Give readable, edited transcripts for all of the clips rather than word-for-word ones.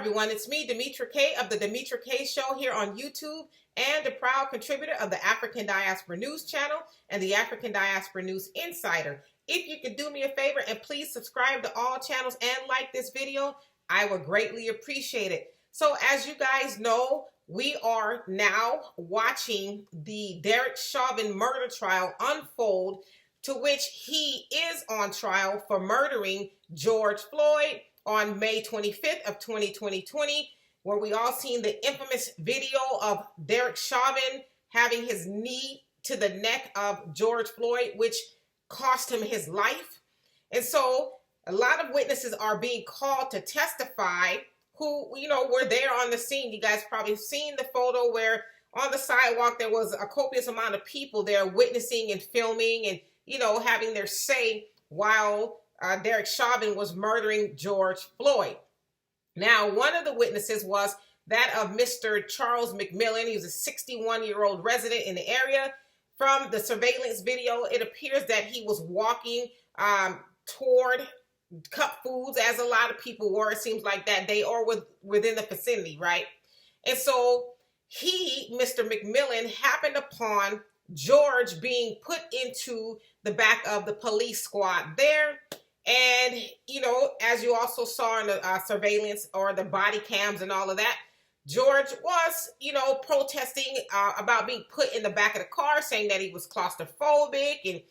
everyone, it's me, Demetra Kaye of the Demetra Kaye Show here on YouTube and a proud contributor of the African Diaspora News Channel and the African Diaspora News Insider. If you could do me a favor and please subscribe to all channels and like this video, I would greatly appreciate it. So as you guys know, we are now watching the Derek Chauvin murder trial unfold, to which he is on trial for murdering George Floyd on May 25th of 2020, where we all seen the infamous video of Derek Chauvin having his knee to the neck of George Floyd, which cost him his life. And so a lot of witnesses are being called to testify who, were there on the scene. You guys probably seen the photo where on the sidewalk there was a copious amount of people there witnessing and filming and, having their say while Derek Chauvin was murdering George Floyd. Now, one of the witnesses was that of Mr. Charles McMillian. He was a 61-year-old resident in the area. From the surveillance video, it appears that he was walking toward Cup Foods, as a lot of people were, it seems like that day, or within the vicinity, right? And so he, Mr. McMillian, happened upon George being put into the back of the police squad there. And, as you also saw in the surveillance or the body cams and all of that, George was, protesting about being put in the back of the car, saying that he was claustrophobic and,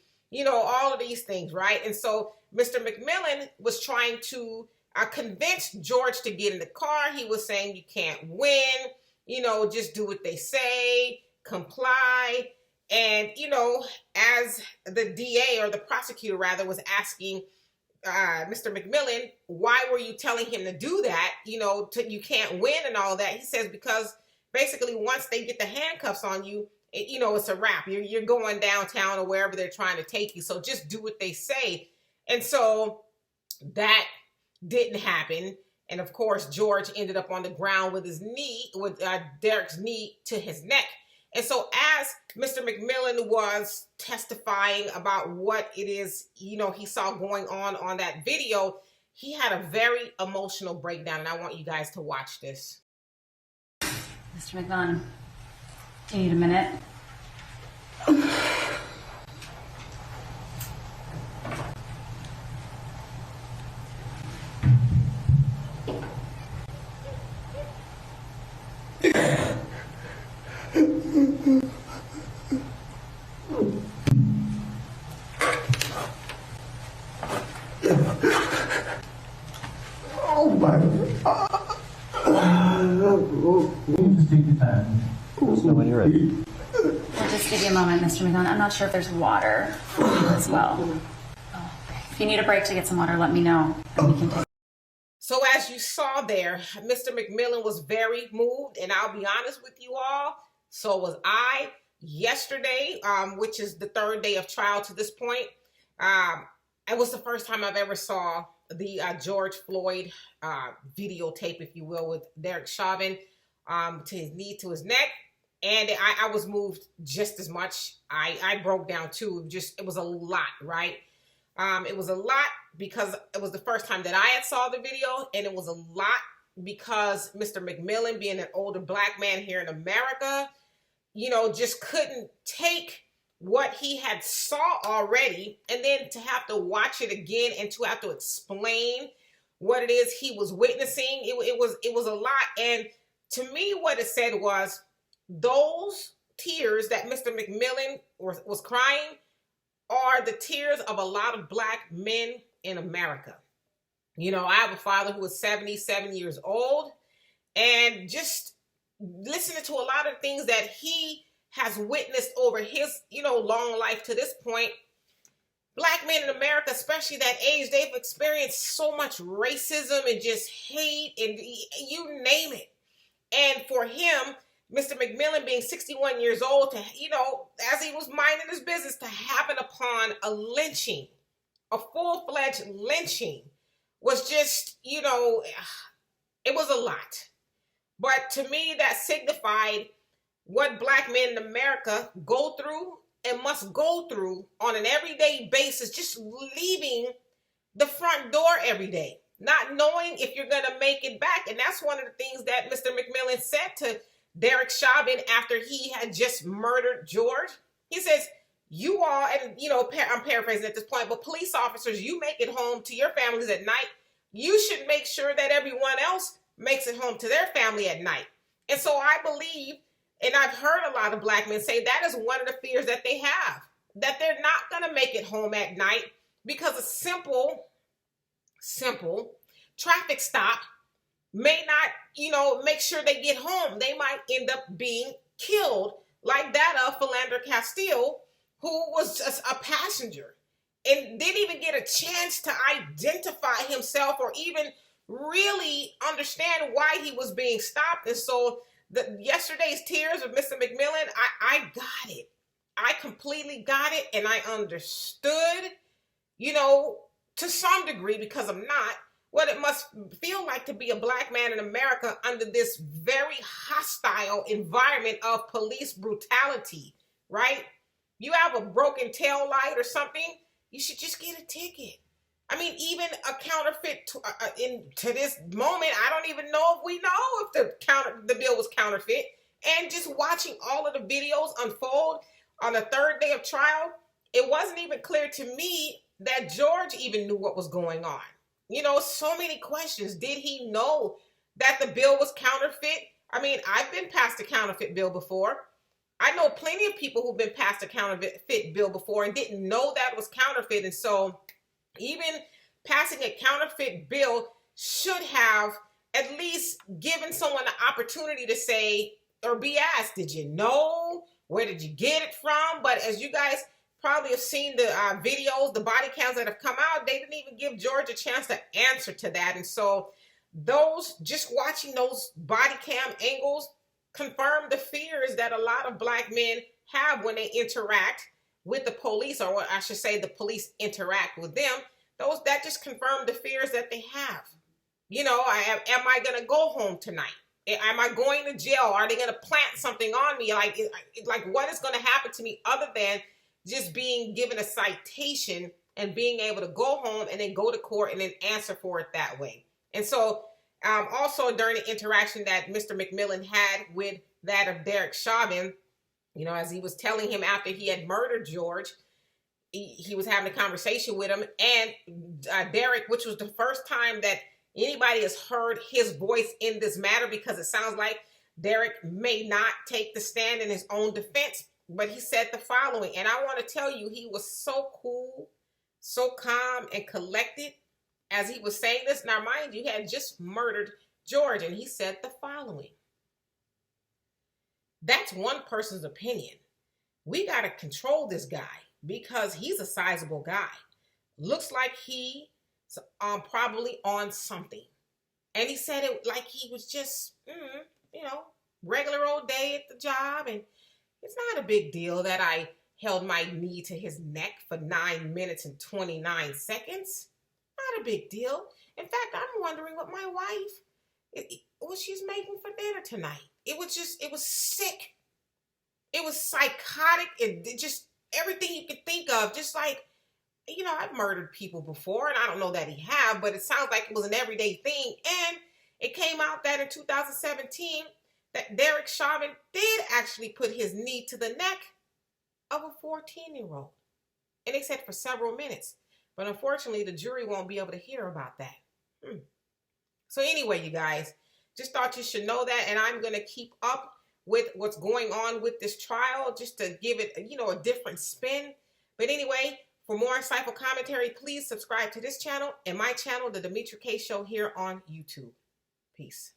all of these things, right? And so Mr. McMillian was trying to convince George to get in the car. He was saying, you can't win, just do what they say, comply. And, as the DA, or the prosecutor rather, was asking Mr. McMillian, why were you telling him to do that? You can't win and all that. He says, because basically once they get the handcuffs on you, it's a wrap. You're going downtown or wherever they're trying to take you. So just do what they say. And so that didn't happen. And of course, George ended up on the ground with his knee, with Derek's knee to his neck. And so as Mr. McMillian was testifying about what it is, he saw going on that video, he had a very emotional breakdown. And I want you guys to watch this. Mr. McMillian, do you need a minute? Oh my God. Just take your time. Just know when you're ready. I'll just give you a moment, Mr. McMillian. I'm not sure if there's water for you as well. If you need a break to get some water, let me know. And we can take. So as you saw there, Mr. McMillian was very moved, and I'll be honest with you all, so was I. Yesterday, which is the third day of trial to this point, it was the first time I've ever saw the George Floyd videotape, if you will, with Derek Chauvin to his knee to his neck. And I was moved just as much. I broke down too. It was a lot, right? It was a lot because it was the first time that I had saw the video, and it was a lot because Mr. McMillian, being an older black man here in America, just couldn't take what he had saw already, and then to have to watch it again and to have to explain what it is he was witnessing. It was a lot. And to me, what it said was those tears that Mr. McMillian was crying are the tears of a lot of black men in America. I have a father who is 77 years old, and just listening to a lot of things that he has witnessed over his, long life to this point. Black men in America, especially that age, they've experienced so much racism and just hate and you name it. And for him, Mr. McMillian being 61 years old, to, as he was minding his business, to happen upon a lynching, a full-fledged lynching, was just, it was a lot. But to me, that signified what black men in America go through and must go through on an everyday basis, just leaving the front door every day. not knowing if you're going to make it back. And that's one of the things that Mr. McMillian said to Derek Chauvin after he had just murdered George. He says, you all, and I'm paraphrasing at this point, but police officers, you make it home to your families at night. You should make sure that everyone else makes it home to their family at night. And so I believe, and I've heard a lot of black men say that is one of the fears that they have, that they're not going to make it home at night because a simple traffic stop may not, make sure they get home. They might end up being killed like that of Phillip Castile, who was just a passenger and didn't even get a chance to identify himself or even really understand why he was being stopped. And so yesterday's tears of Mr. McMillian, I got it. I completely got it, and I understood, to some degree, because I'm not, what it must feel like to be a black man in America under this very hostile environment of police brutality, right? You have a broken tail light or something, you should just get a ticket. I mean, even a counterfeit, to this moment, I don't even know if we know if the bill was counterfeit. And just watching all of the videos unfold on the third day of trial, it wasn't even clear to me that George even knew what was going on. So many questions. Did he know that the bill was counterfeit? I mean, I've been passed a counterfeit bill before. I know plenty of people who've been passed a counterfeit bill before and didn't know that was counterfeit. And so even passing a counterfeit bill should have at least given someone the opportunity to say or be asked, did you know? Where did you get it from? But as you guys probably have seen the videos, the body cams that have come out, they didn't even give George a chance to answer to that. And so just watching those body cam angles confirm the fears that a lot of black men have when they interact with the police, or what I should say, the police interact with them. That just confirm the fears that they have. Am I going to go home tonight? Am I going to jail? Are they going to plant something on me? Like what is going to happen to me other than just being given a citation and being able to go home and then go to court and then answer for it that way? And so also during the interaction that Mr. McMillian had with that of Derek Chauvin, as he was telling him after he had murdered George, he was having a conversation with him, and Derek, which was the first time that anybody has heard his voice in this matter, because it sounds like Derek may not take the stand in his own defense, but he said the following, and I want to tell you, he was so cool, so calm and collected as he was saying this. Now, mind you, he had just murdered George, and he said the following. That's one person's opinion. We got to control this guy because he's a sizable guy. Looks like he's probably on something. And he said it like he was just, regular old day at the job. And it's not a big deal that I held my knee to his neck for 9 minutes and 29 seconds. Not a big deal. In fact, I'm wondering what my wife, what she's making for dinner tonight. It was sick. It was psychotic. It just everything you could think of. Just like, I've murdered people before, and I don't know that he have, but it sounds like it was an everyday thing. And it came out that in 2017, that Derek Chauvin did actually put his knee to the neck of a 14-year-old. And they said for several minutes. But unfortunately, the jury won't be able to hear about that. So anyway, you guys, just thought you should know that. And I'm going to keep up with what's going on with this trial just to give it, a different spin. But anyway, for more insightful commentary, please subscribe to this channel and my channel, The Demetra Kaye Show, here on YouTube. Peace.